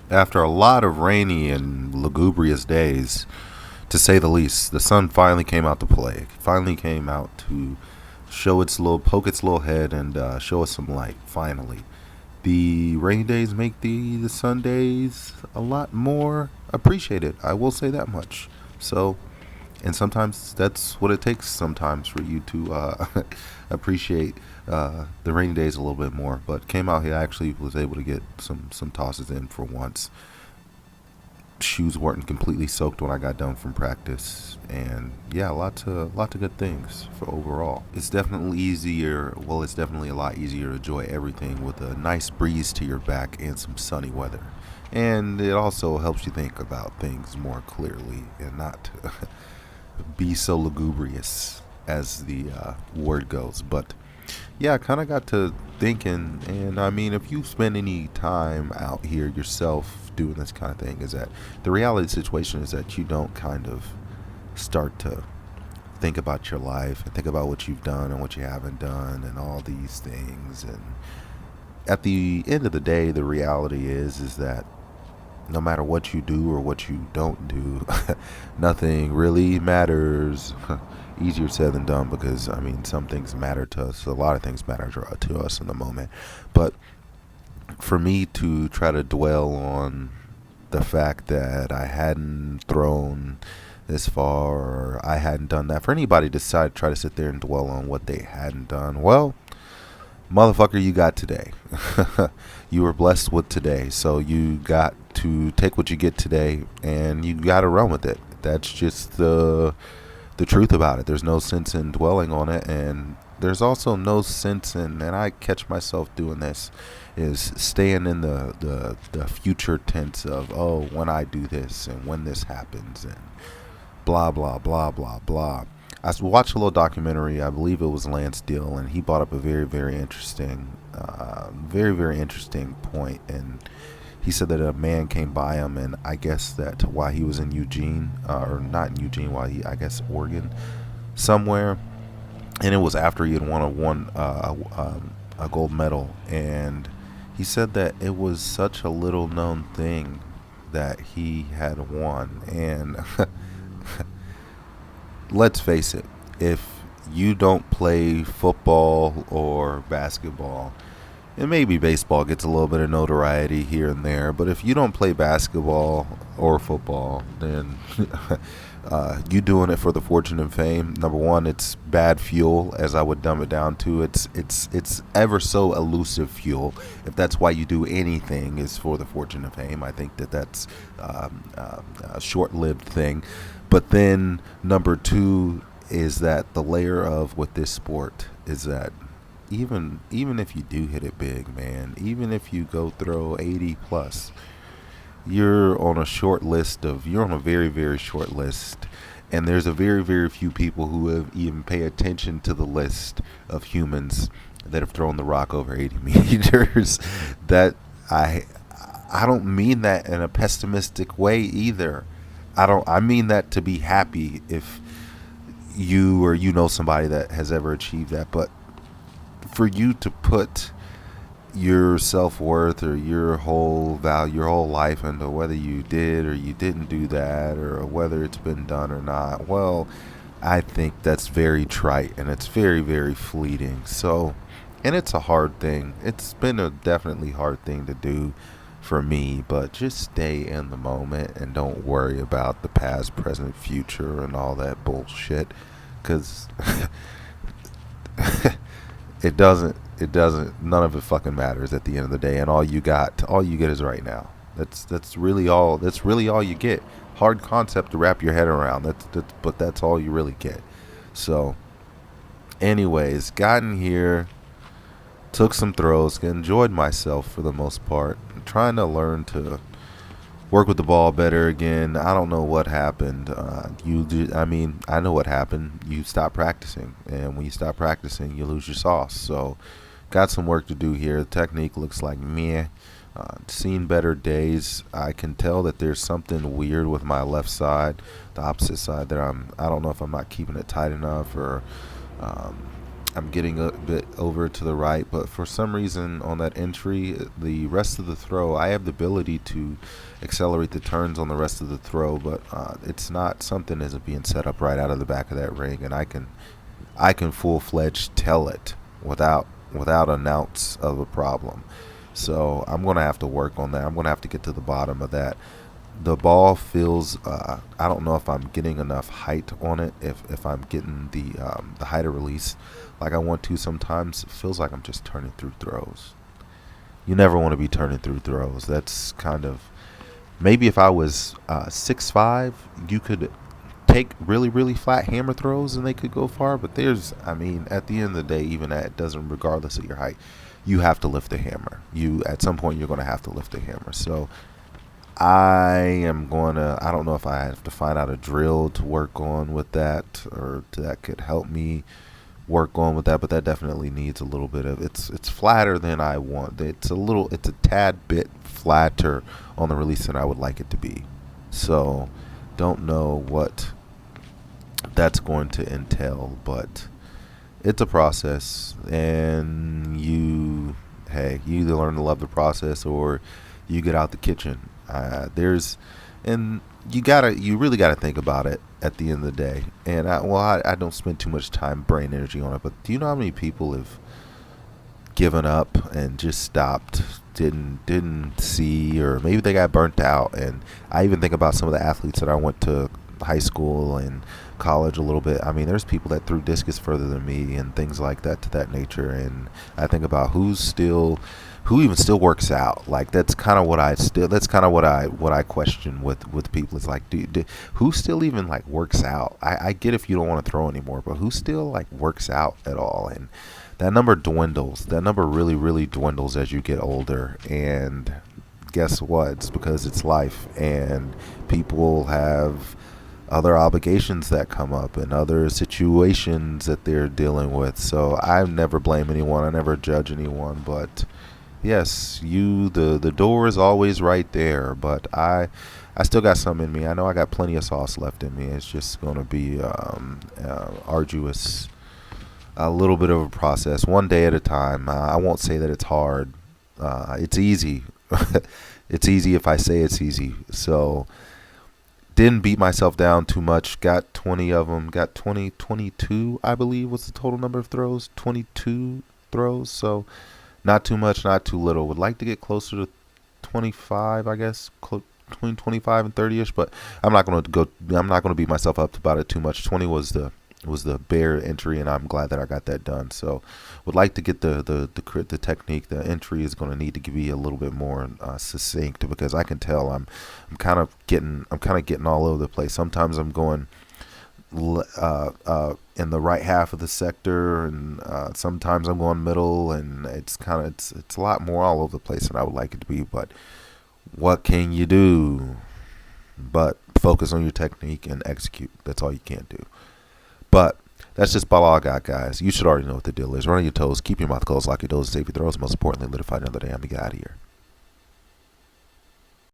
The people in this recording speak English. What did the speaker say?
After a lot of rainy and lugubrious days, to say the least, the sun finally came out to play. Finally came out to poke its little head and show us some light. Finally, the rainy days make the sun days a lot more appreciated. I will say that much. So, and sometimes that's what it takes. Sometimes for you to appreciate the rainy days a little bit more. But came out here, I actually was able to get some tosses in for once. Shoes weren't completely soaked when I got done from practice, and yeah, lots of good things for overall. It's definitely easier. Well, it's definitely a lot easier to enjoy everything with a nice breeze to your back and some sunny weather, and it also helps you think about things more clearly and not be so lugubrious as the word goes. But yeah, I kind of got to thinking, and I mean, if you spend any time out here yourself doing this kind of thing, is that the reality of the situation is that you don't kind of start to think about your life and think about what you've done and what you haven't done and all these things. And at the end of the day, the reality is that no matter what you do or what you don't do, nothing really matters. Easier said than done, because I mean, some things matter to us. A lot of things matter to us in the moment. But for me to try to dwell on the fact that I hadn't thrown this far or I hadn't done that, for anybody to decide to try to sit there and dwell on what they hadn't done, well, motherfucker, you got today. You were blessed with today, so you got to take what you get today and you got to run with it. That's just the truth about it. There's no sense in dwelling on it, and there's also no sense in, and I catch myself doing this, is staying in the future tense of, oh, when I do this and when this happens and blah blah blah blah blah. I watched a little documentary. I believe it was Lance Steele, and he brought up a very interesting point. And he said that a man came by him, and I guess that while he was in Eugene, or not in Eugene, while he, I guess, Oregon, somewhere, and it was after he had won a gold medal, and he said that it was such a little known thing that he had won. And let's face it, if you don't play football or basketball, and maybe baseball gets a little bit of notoriety here and there, but if you don't play basketball or football, then you doing it for the fortune and fame. Number one, it's bad fuel, as I would dumb it down to. It's ever so elusive fuel. If that's why you do anything, is for the fortune and fame, I think that that's a short-lived thing. But then number two is that the layer of with this sport is that even if you do hit it big, man, even if you go throw 80 plus, you're on a very, very short list, and there's a very, very few people who have even pay attention to the list of humans that have thrown the rock over 80 meters. That I I don't mean that in a pessimistic way either. I mean that to be happy if you or you know somebody that has ever achieved that. But for you to put your self-worth or your whole value, your whole life into whether you did or you didn't do that, or whether it's been done or not, well, I think that's very trite and it's very, very fleeting. So, and it's a hard thing. It's been a definitely hard thing to do for me, but just stay in the moment and don't worry about the past, present, future, and all that bullshit, because none of it fucking matters at the end of the day. And all you get is right now. That's really all you get. Hard concept to wrap your head around. But that's all you really get. So anyways, gotten here, took some throws, enjoyed myself for the most part. I'm trying to learn to work with the ball better again. I don't know what happened. I know what happened. You stop practicing, and when you stop practicing, you lose your sauce. So, got some work to do here. The technique looks like meh. Seen better days. I can tell that there's something weird with my left side, the opposite side. I don't know if I'm not keeping it tight enough, or I'm getting a bit over to the right, but for some reason on that entry, the rest of the throw, I have the ability to accelerate the turns on the rest of the throw, but it's not something that is being set up right out of the back of that ring, and I can full fledged tell it without an ounce of a problem. So I'm gonna have to work on that. I'm gonna have to get to the bottom of that. The ball feels I don't know if I'm getting enough height on it, if I'm getting the height of release like I want to. Sometimes it feels like I'm just turning through throws. You never want to be turning through throws. That's kind of, maybe if I was 6'5", you could take really really flat hammer throws and they could go far, but I mean, at the end of the day, even that doesn't, regardless of your height, you have to lift the hammer. You, at some point, you're going to have to lift the hammer. So I don't know if I have to find out a drill to work on with that, or that could help me work on with that, but that definitely needs a little bit of, it's flatter than I want. It's a tad bit flatter on the release than I would like it to be. So don't know what that's going to entail, but it's a process, and you either learn to love the process or you get out the kitchen. And you really gotta think about it at the end of the day. And I don't spend too much time, brain energy on it, but do you know how many people have given up and just stopped, didn't see, or maybe they got burnt out? And I even think about some of the athletes that I went to high school and college a little bit. I mean, there's people that threw discus further than me and things like that, to that nature. And I think about who even still works out. Like, that's kind of what I question with people. It's like, who still even like works out? I get if you don't want to throw anymore, but who still like works out at all? And that number dwindles. That number really really dwindles as you get older. And guess what? It's because it's life, and people have other obligations that come up and other situations that they're dealing with. So I never blame anyone. I never judge anyone. But yes, the door is always right there. But I still got some in me. I know I got plenty of sauce left in me. It's just going to be arduous, a little bit of a process, one day at a time. I won't say that it's hard. It's easy. It's easy if I say it's easy. So didn't beat myself down too much. Got 20 of them. Got 22, I believe, was the total number of throws. 22 throws. So not too much, not too little. Would like to get closer to 25, I guess, between 25 and 30ish. But I'm not going to beat myself up about it too much. 20 was the bare entry, and I'm glad that I got that done. So would like to get the technique. The entry is going to need to be a little bit more succinct, because I can tell I'm kind of getting all over the place. Sometimes I'm going in the right half of the sector, and sometimes I'm going middle, and it's a lot more all over the place than I would like it to be. But what can you do but focus on your technique and execute? That's all you can do. But that's just about all I got, guys. You should already know what the deal is. Run on your toes, keep your mouth closed, lock your doors, save your throws. Most importantly, live to fight another day. I'm going to get out of here.